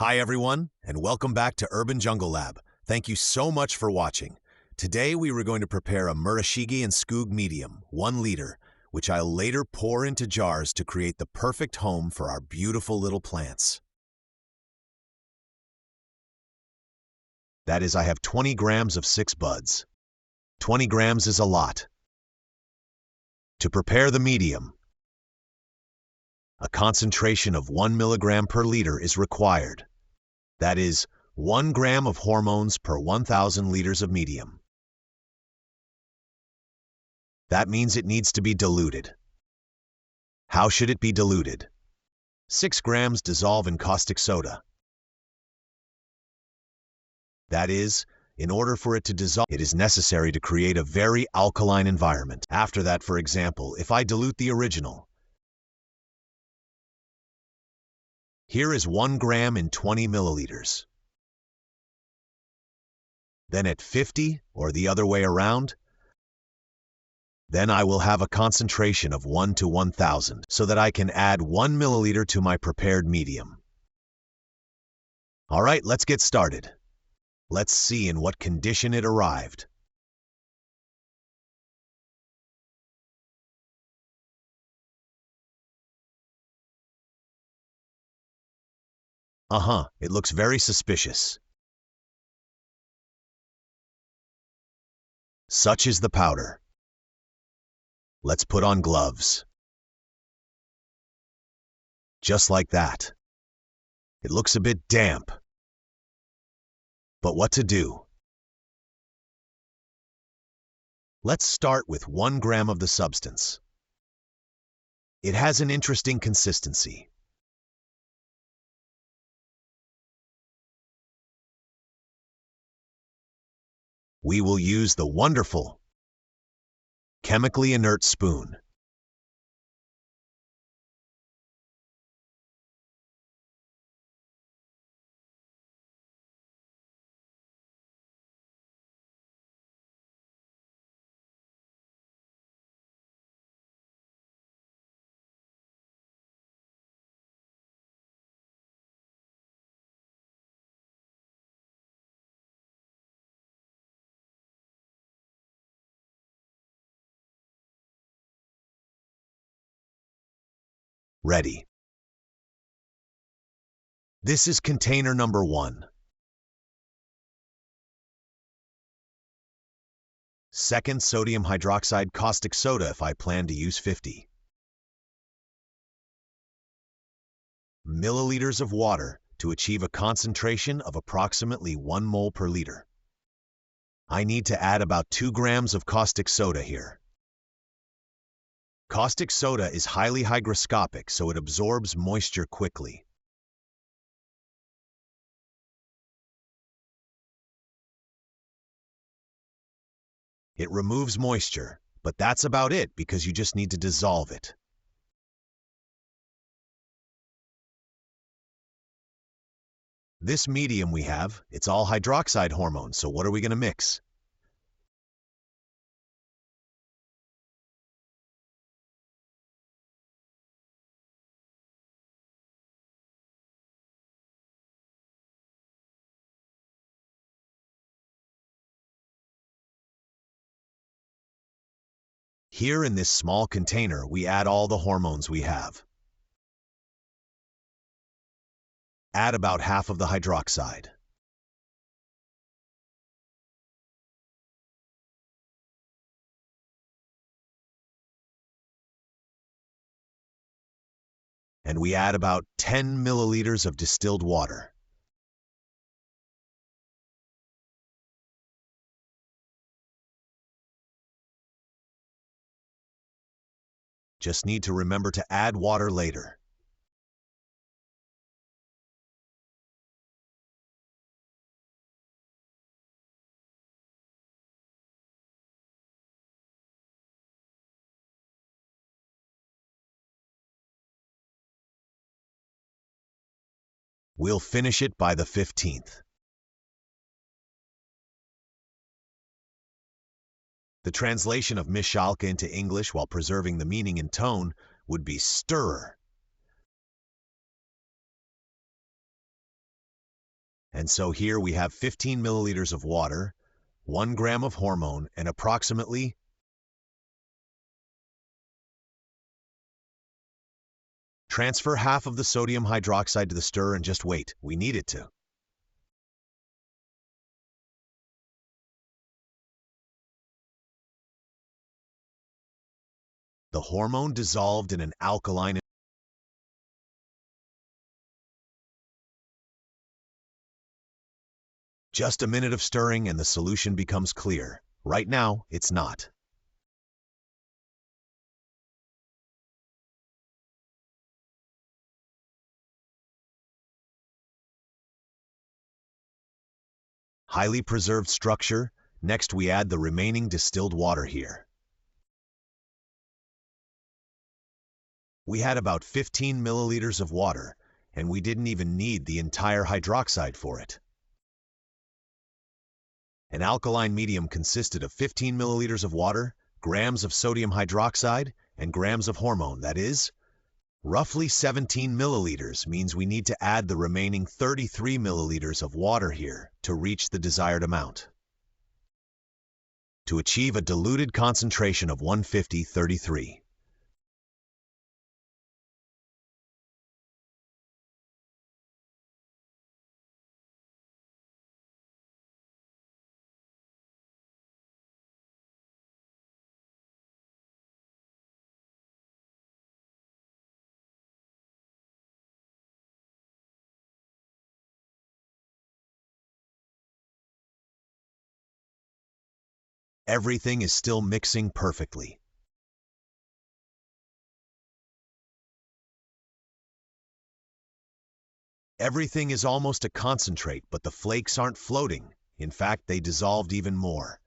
Hi everyone, and welcome back to Urban Jungle Lab. Thank you so much for watching. Today we were going to prepare a Murashige Skoog medium, 1 liter, which I'll later pour into jars to create the perfect home for our beautiful little plants. That is, I have 20 grams of 6 buds. 20 grams is a lot. To prepare the medium, a concentration of 1 milligram per liter is required. That is, 1 gram of hormones per 1,000 liters of medium. That means it needs to be diluted. How should it be diluted? 6 grams dissolve in caustic soda. That is, in order for it to dissolve, it is necessary to create a very alkaline environment. After that, for example, if I dilute the original, here is 1 gram in 20 milliliters. Then at 50, or the other way around, then I will have a concentration of 1 to 1,000, so that I can add 1 milliliter to my prepared medium. All right, let's get started. Let's see in what condition it arrived. It looks very suspicious. Such is the powder. Let's put on gloves. Just like that. It looks a bit damp. But what to do? Let's start with 1 gram of the substance. It has an interesting consistency. We will use the wonderful chemically inert spoon. Ready. This is container number 1. Second, sodium hydroxide caustic soda if I plan to use 50 milliliters of water to achieve a concentration of approximately 1 mole per liter. I need to add about 2 grams of caustic soda here. Caustic soda is highly hygroscopic, so it absorbs moisture quickly. It removes moisture, but that's about it because you just need to dissolve it. This medium we have, it's all hydroxide hormones, so what are we going to mix? Here in this small container, we add all the hormones we have. Add about half of the hydroxide. And we add about 10 milliliters of distilled water. Just need to remember to add water later. We'll finish it by the 15th. The translation of Mishalka into English while preserving the meaning and tone would be stirrer. And so here we have 15 milliliters of water, 1 gram of hormone, and approximately transfer half of the sodium hydroxide to the stirrer and just wait. We need it to. The hormone dissolved in an alkaline. Just a minute of stirring and the solution becomes clear. Right now, it's not. Highly preserved structure. Next, we add the remaining distilled water here. We had about 15 milliliters of water, and we didn't even need the entire hydroxide for it. An alkaline medium consisted of 15 milliliters of water, grams of sodium hydroxide, and grams of hormone. That is, roughly 17 milliliters means we need to add the remaining 33 milliliters of water here to reach the desired amount. To achieve a diluted concentration of 150-33. Everything is still mixing perfectly. Everything is almost a concentrate, but the flakes aren't floating. In fact, they dissolved even more.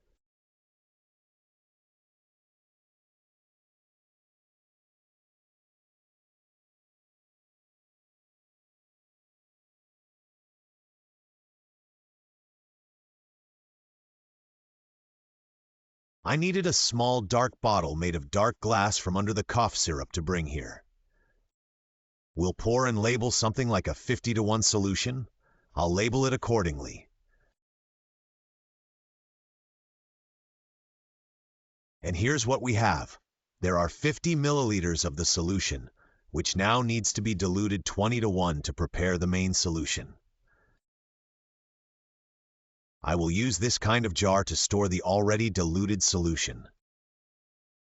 I needed a small dark bottle made of dark glass from under the cough syrup to bring here. We'll pour and label something like a 50-to-1 solution. I'll label it accordingly. And here's what we have. There are 50 milliliters of the solution, which now needs to be diluted 20-to-1 to prepare the main solution. I will use this kind of jar to store the already diluted solution.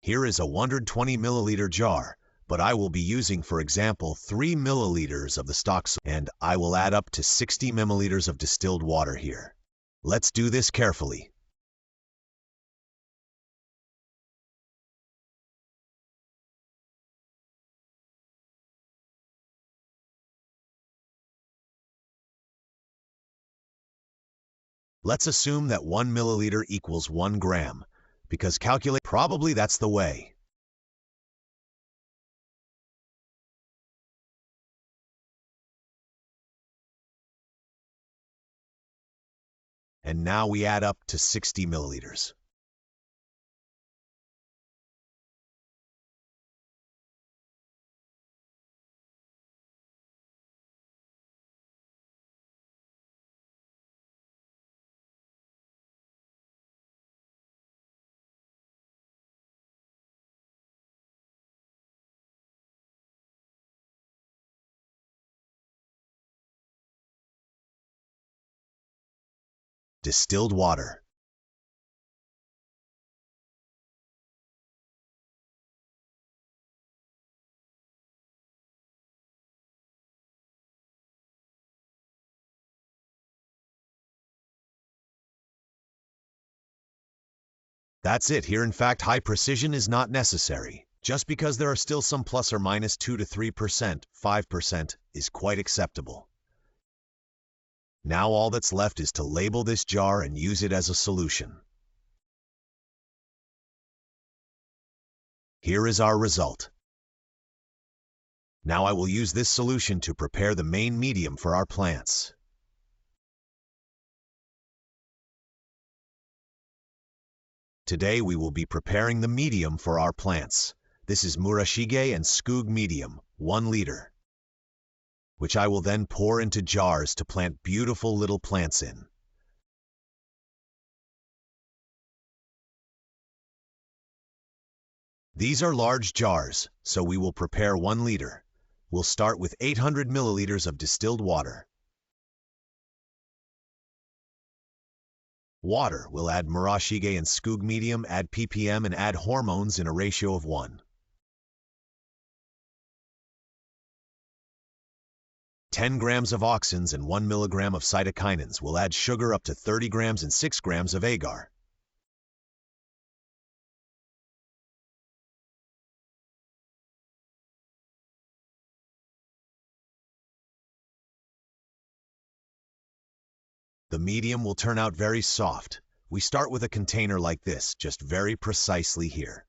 Here is a 120 milliliter jar, but I will be using, for example, 3 milliliters of the stock, and I will add up to 60 milliliters of distilled water here. Let's do this carefully. Let's assume that 1 milliliter equals 1 gram, because calculate, probably that's the way. And now we add up to 60 milliliters. Distilled water. That's it. Here, in fact, high precision is not necessary. Just because there are still some plus or minus 2 to 3%, 5% is quite acceptable. Now all that's left is to label this jar and use it as a solution. Here is our result. Now I will use this solution to prepare the main medium for our plants. Today we will be preparing the medium for our plants. This is Murashige Skoog medium, 1 liter. which I will then pour into jars to plant beautiful little plants in. These are large jars, so we will prepare 1 liter. We'll start with 800 milliliters of distilled water. Water, we'll add Murashige and Skoog medium, add ppm, and add hormones in a ratio of 1. 10 grams of auxins and 1 milligram of cytokinins. We'll add sugar up to 30 grams and 6 grams of agar. The medium will turn out very soft. We start with a container like this, just very precisely here.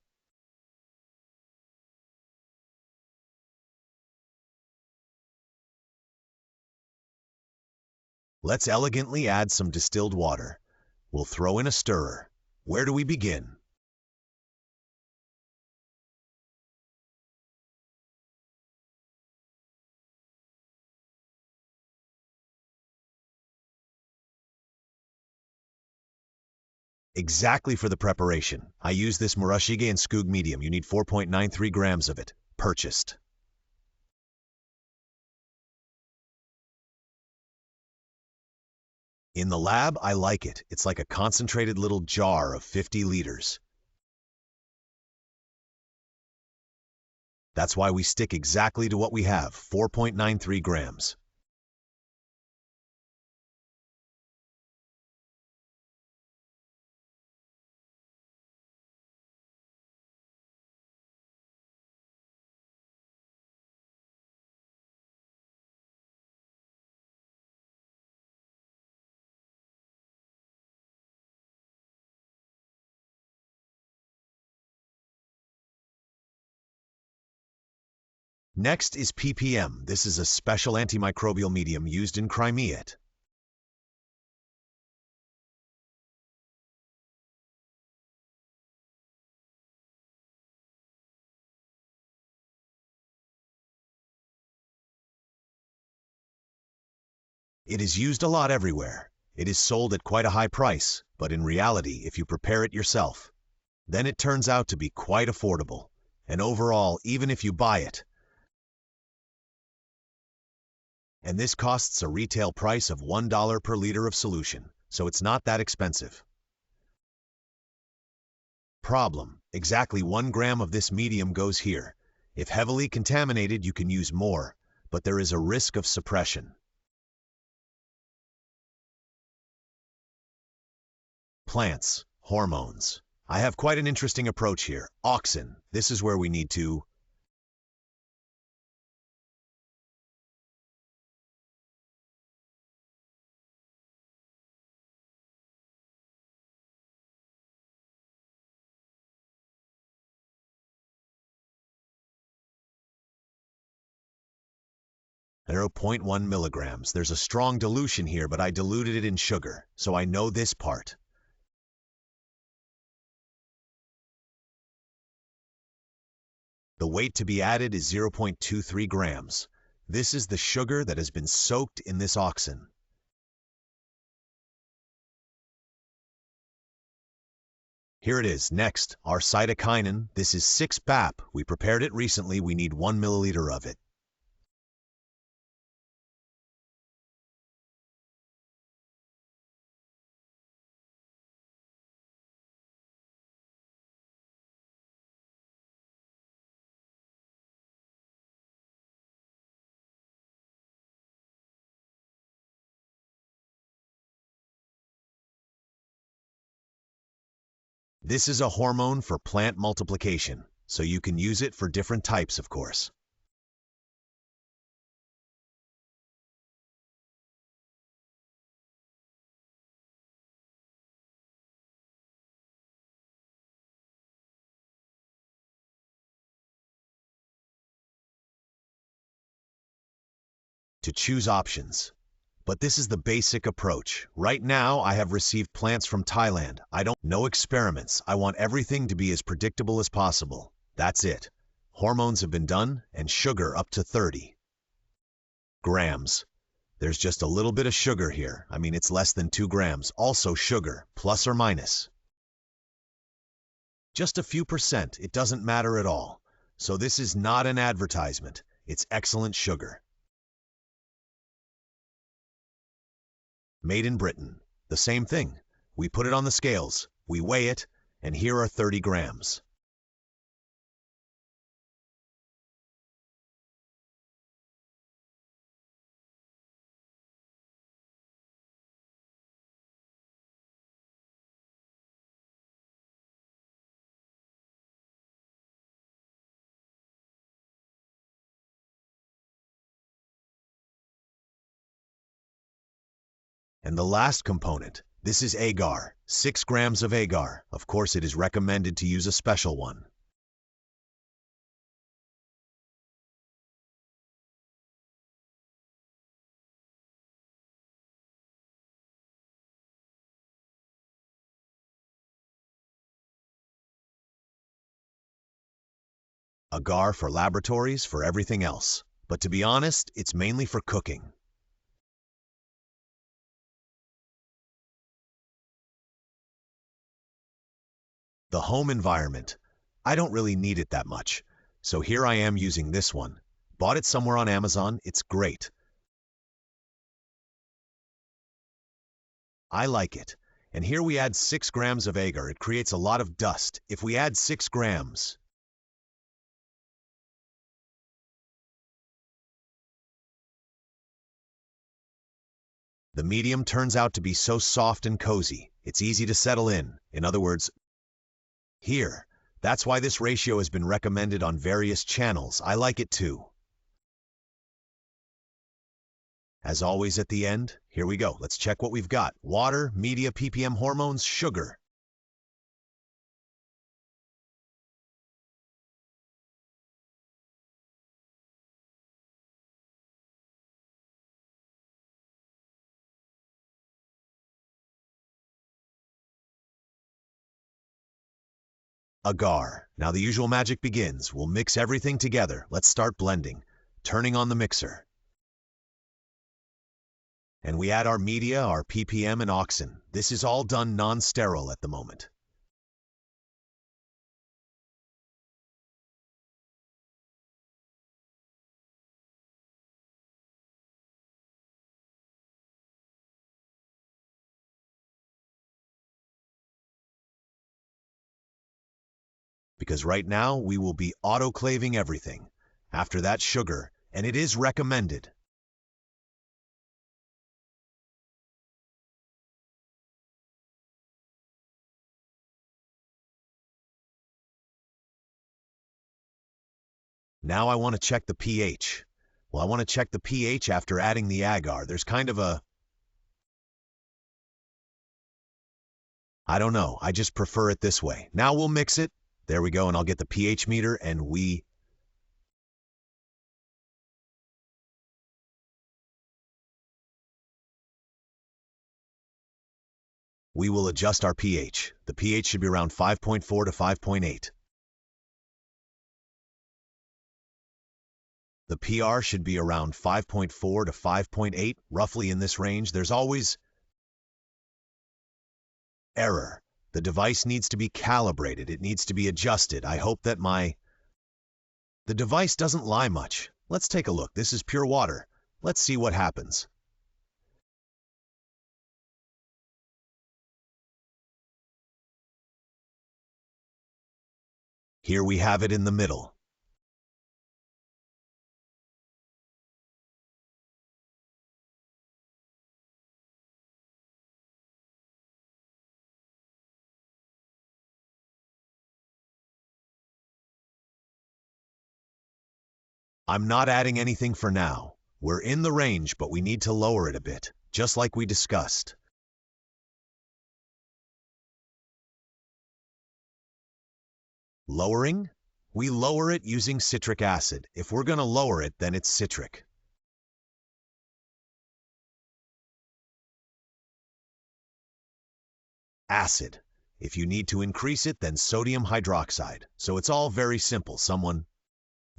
Let's elegantly add some distilled water. We'll throw in a stirrer. Where do we begin? Exactly for the preparation. I use this Murashige and Skoog medium. You need 4.93 grams of it. Purchased. In the lab, I like it. It's like a concentrated little jar of 50 liters. That's why we stick exactly to what we have, 4.93 grams. Next is ppm. This is a special antimicrobial medium used in Crimea. It is used a lot everywhere. It is sold at quite a high price, but in reality, if you prepare it yourself, then it turns out to be quite affordable. And overall, even if you buy it, and this costs a retail price of $1 per liter of solution, so it's not that expensive. Problem: exactly 1 gram of this medium goes here. If heavily contaminated, you can use more, but there is a risk of suppression. Plants, hormones. I have quite an interesting approach here. Auxin, this is where we need to There are 0.1 milligrams. There's a strong dilution here, but I diluted it in sugar, so I know this part. The weight to be added is 0.23 grams. This is the sugar that has been soaked in this auxin. Here it is. Next, our cytokinin. This is 6 BAP. We prepared it recently. We need 1 milliliter of it. This is a hormone for plant multiplication, so you can use it for different types, of course. To choose options. But this is the basic approach. Right now, I have received plants from Thailand. No experiments. I want everything to be as predictable as possible. That's it. Hormones have been done, and sugar up to 30. Grams. There's just a little bit of sugar here. I mean, it's less than 2 grams. Also sugar, plus or minus. Just a few percent. It doesn't matter at all. So this is not an advertisement. It's excellent sugar. Made in Britain. The same thing. We put it on the scales, we weigh it, and here are 30 grams. And the last component, this is agar, 6 grams of agar. Of course, it is recommended to use a special one. Agar for laboratories, for everything else. But to be honest, it's mainly for cooking. The home environment. I don't really need it that much. So here I am using this one. Bought it somewhere on Amazon. It's great. I like it. And here we add 6 grams of agar. It creates a lot of dust. If we add 6 grams, the medium turns out to be so soft and cozy. It's easy to settle in. In other words, here. That's why this ratio has been recommended on various channels. I like it too. As always at the end, here we go. Let's check what we've got. Water, media, ppm, hormones, sugar. Agar. Now the usual magic begins. We'll mix everything together. Let's start blending. Turning on the mixer. And we add our media, our ppm, and auxin. This is all done non-sterile at the moment. Because right now we will be autoclaving everything. After that, sugar, and it is recommended. Now I want to check the pH. Well, I want to check the pH after adding the agar. There's kind of a... I don't know. I just prefer it this way. Now we'll mix it. There we go, and I'll get the pH meter, and we... We will adjust our pH. The pH should be around 5.4 to 5.8. The PR should be around 5.4 to 5.8, roughly in this range. There's always error. The device needs to be calibrated. It needs to be adjusted. I hope that the device doesn't lie much. Let's take a look. This is pure water. Let's see what happens. Here we have it in the middle. I'm not adding anything for now. We're in the range, but we need to lower it a bit, just like we discussed. Lowering? We lower it using citric acid. If we're going to lower it, then it's citric. Acid. If you need to increase it, then sodium hydroxide. So it's all very simple.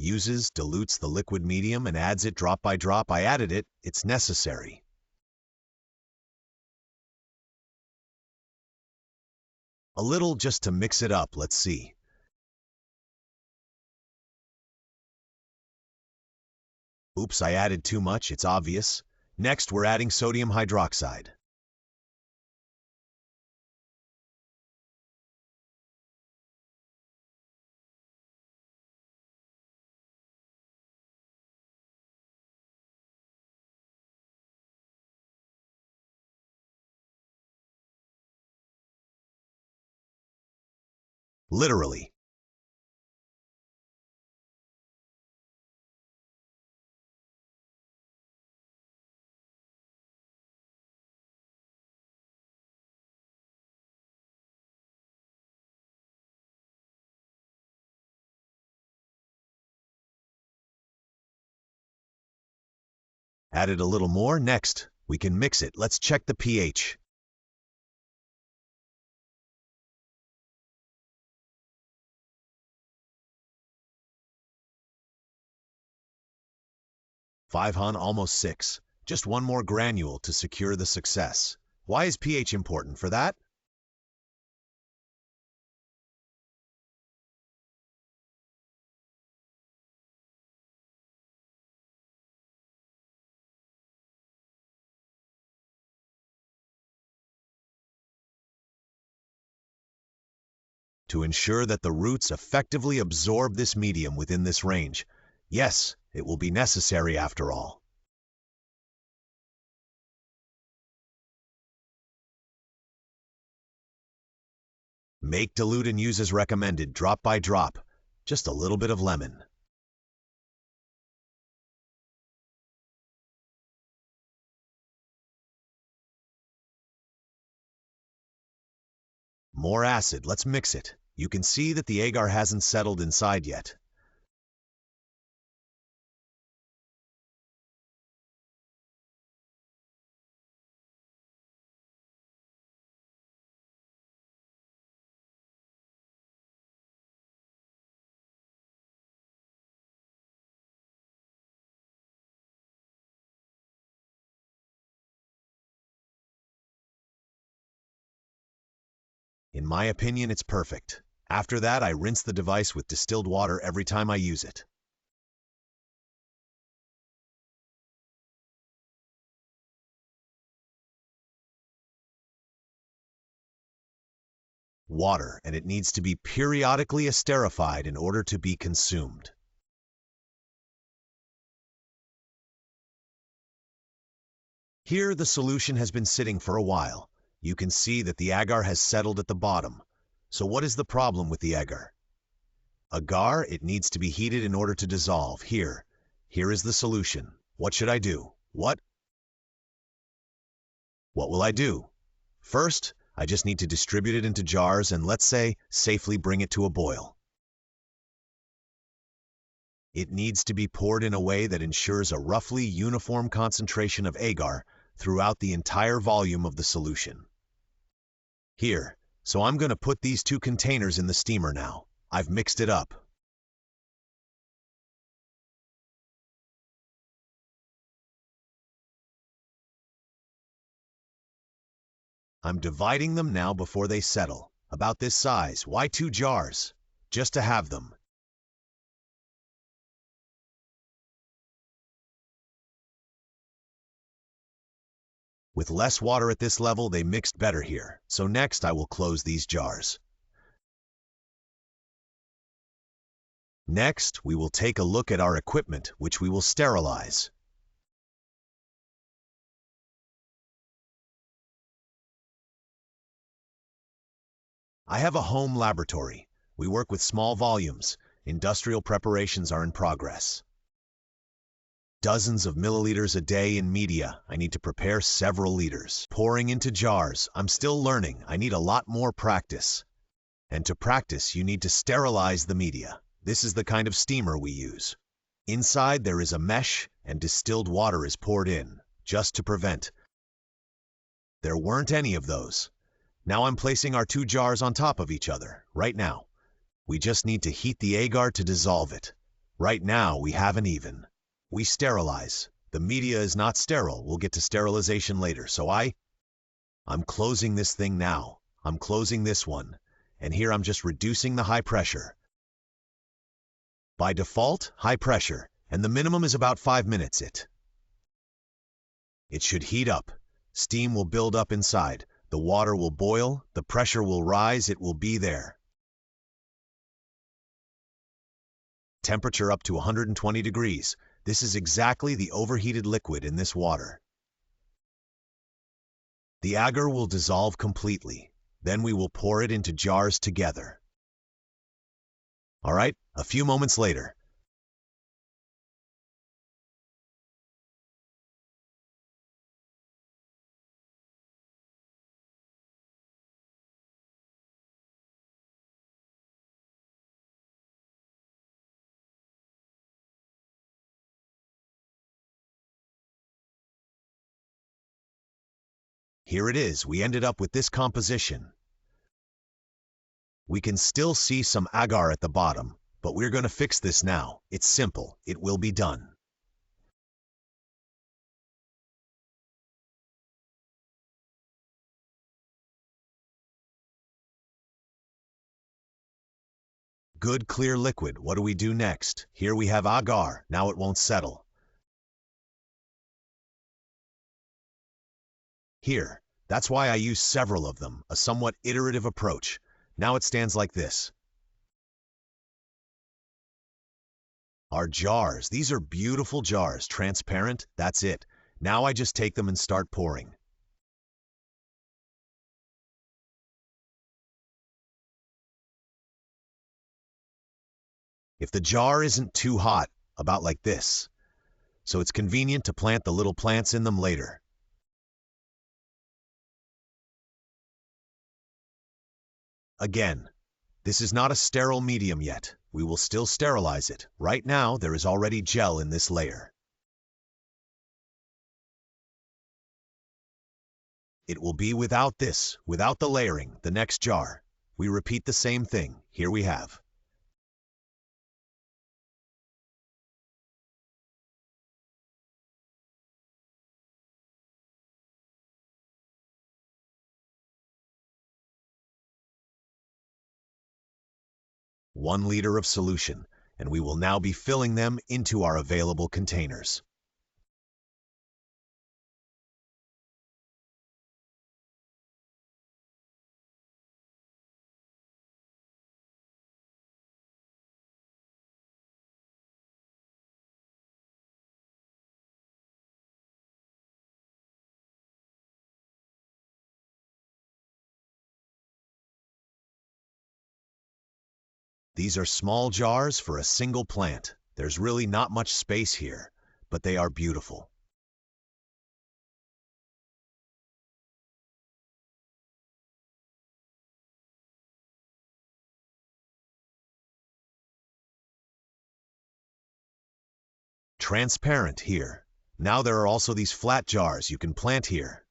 Uses, dilutes the liquid medium and adds it drop by drop. I added it, it's necessary. A little just to mix it up, let's see. Oops, I added too much, it's obvious. Next, we're adding sodium hydroxide. Literally. Added a little more. Next, we can mix it. Let's check the pH. Five hun, almost 6. Just one more granule to secure the success. Why is pH important for that? To ensure that the roots effectively absorb this medium within this range. Yes, it will be necessary after all. Make, dilute, and use as recommended, drop by drop. Just a little bit of lemon. More acid, let's mix it. You can see that the agar hasn't settled inside yet. In my opinion, it's perfect. After that, I rinse the device with distilled water every time I use it. Water, and it needs to be periodically esterified in order to be consumed. Here, the solution has been sitting for a while. You can see that the agar has settled at the bottom. So what is the problem with the agar? Agar, it needs to be heated in order to dissolve. Here is the solution. What should I do? What will I do? First, I just need to distribute it into jars and, let's say, safely bring it to a boil. It needs to be poured in a way that ensures a roughly uniform concentration of agar throughout the entire volume of the solution. Here, so I'm going to put these 2 containers in the steamer now. I've mixed it up. I'm dividing them now before they settle. About this size. Why 2 jars? Just to have them. With less water at this level, they mixed better here. So next, I will close these jars. Next, we will take a look at our equipment, which we will sterilize. I have a home laboratory. We work with small volumes. Industrial preparations are in progress. Dozens of milliliters a day in media. I need to prepare several liters. Pouring into jars. I'm still learning. I need a lot more practice. And to practice, you need to sterilize the media. This is the kind of steamer we use. Inside there is a mesh, and distilled water is poured in, just to prevent. There weren't any of those. Now I'm placing our 2 jars on top of each other, right now. We just need to heat the agar to dissolve it. Right now, we haven't even. We sterilize. The media is not sterile. We'll get to sterilization later. So I'm closing this thing now. I'm closing this one. And here I'm just reducing the high pressure. By default, high pressure. And the minimum is about 5 minutes. It should heat up. Steam will build up inside. The water will boil. The pressure will rise. It will be there. Temperature up to 120 degrees. This is exactly the overheated liquid in this water. The agar will dissolve completely. Then we will pour it into jars together. All right, a few moments later. Here it is. We ended up with this composition. We can still see some agar at the bottom, but we're going to fix this now. It's simple. It will be done. Good clear liquid. What do we do next? Here we have agar. Now it won't settle. Here. That's why I use several of them, a somewhat iterative approach. Now it stands like this. Our jars. These are beautiful jars, transparent. That's it. Now I just take them and start pouring. If the jar isn't too hot, about like this, so it's convenient to plant the little plants in them later. Again, this is not a sterile medium yet. We will still sterilize it. Right now, there is already gel in this layer. It will be without this, without the layering, the next jar. We repeat the same thing. Here we have. One liter of solution, and we will now be filling them into our available containers. These are small jars for a single plant. There's really not much space here, but they are beautiful. Transparent here. Now there are also these flat jars you can plant here.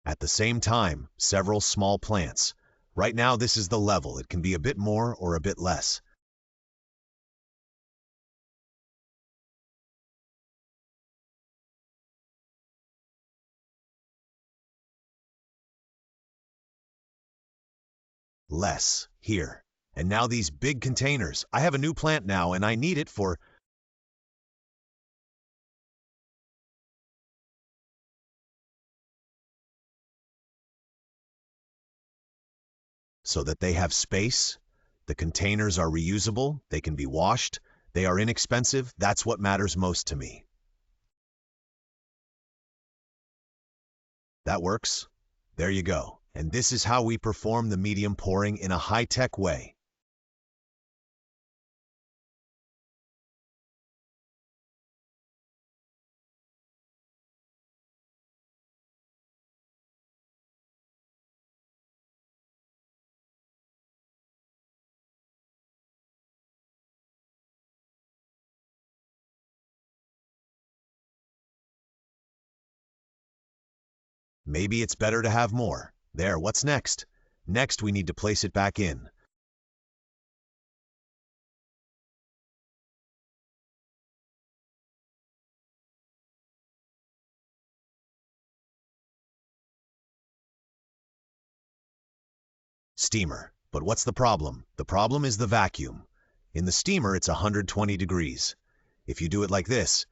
At the same time, several small plants. Right now this is the level. It can be a bit more or a bit less. Less, here. And now these big containers. I have a new plant now and I need it for so that they have space. The containers are reusable. They can be washed. They are inexpensive. That's what matters most to me. That works. There you go. And this is how we perform the medium pouring in a high-tech way. Maybe it's better to have more. There, what's next? Next, we need to place it back in. Steamer. But what's the problem? The problem is the vacuum. In the steamer, it's 120 degrees. If you do it like this,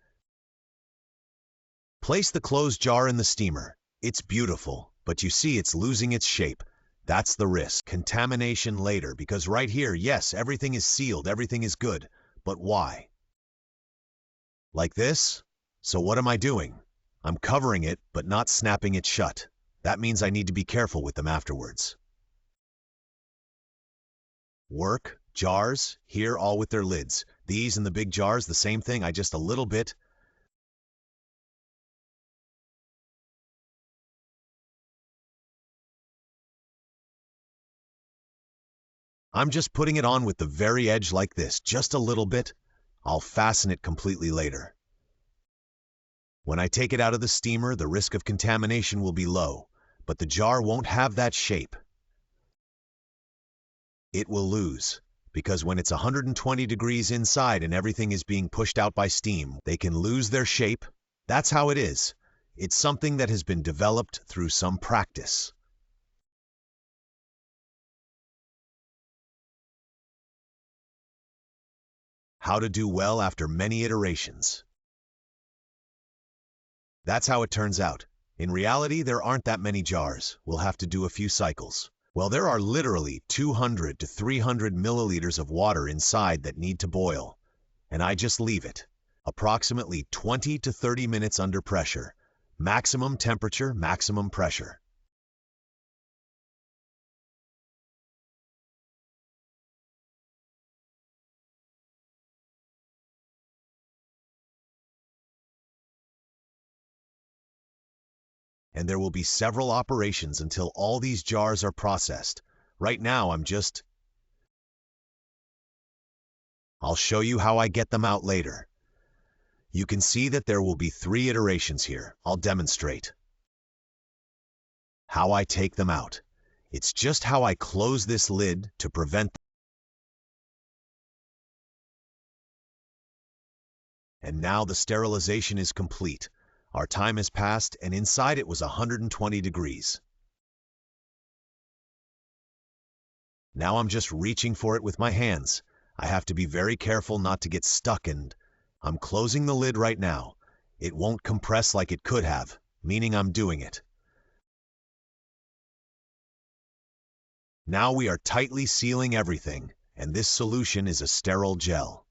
place the closed jar in the steamer. It's beautiful, but you see it's losing its shape. That's the risk. Contamination later, because right here, yes, everything is sealed, everything is good. But why? Like this? So what am I doing? I'm covering it, but not snapping it shut. That means I need to be careful with them afterwards. Work, jars, here all with their lids. These and the big jars, the same thing, I just a little bit. I'm just putting it on with the very edge like this, just a little bit. I'll fasten it completely later. When I take it out of the steamer, the risk of contamination will be low, but the jar won't have that shape. It will lose, because when it's 120 degrees inside and everything is being pushed out by steam, they can lose their shape. That's how it is. It's something that has been developed through some practice. How to do well after many iterations. That's how it turns out. In reality, there aren't that many jars. We'll have to do a few cycles. Well, there are literally 200 to 300 milliliters of water inside that need to boil, and I just leave it. Approximately 20 to 30 minutes under pressure. Maximum temperature, maximum pressure. And there will be several operations until all these jars are processed. Right now, I'll show you how I get them out later. You can see that there will be 3 iterations here. I'll demonstrate how I take them out. It's just how I close this lid to prevent. And now the sterilization is complete. Our time has passed, and inside it was 120 degrees. Now I'm just reaching for it with my hands. I have to be very careful not to get stuck, and I'm closing the lid right now. It won't compress like it could have, meaning I'm doing it. Now we are tightly sealing everything, and this solution is a sterile gel.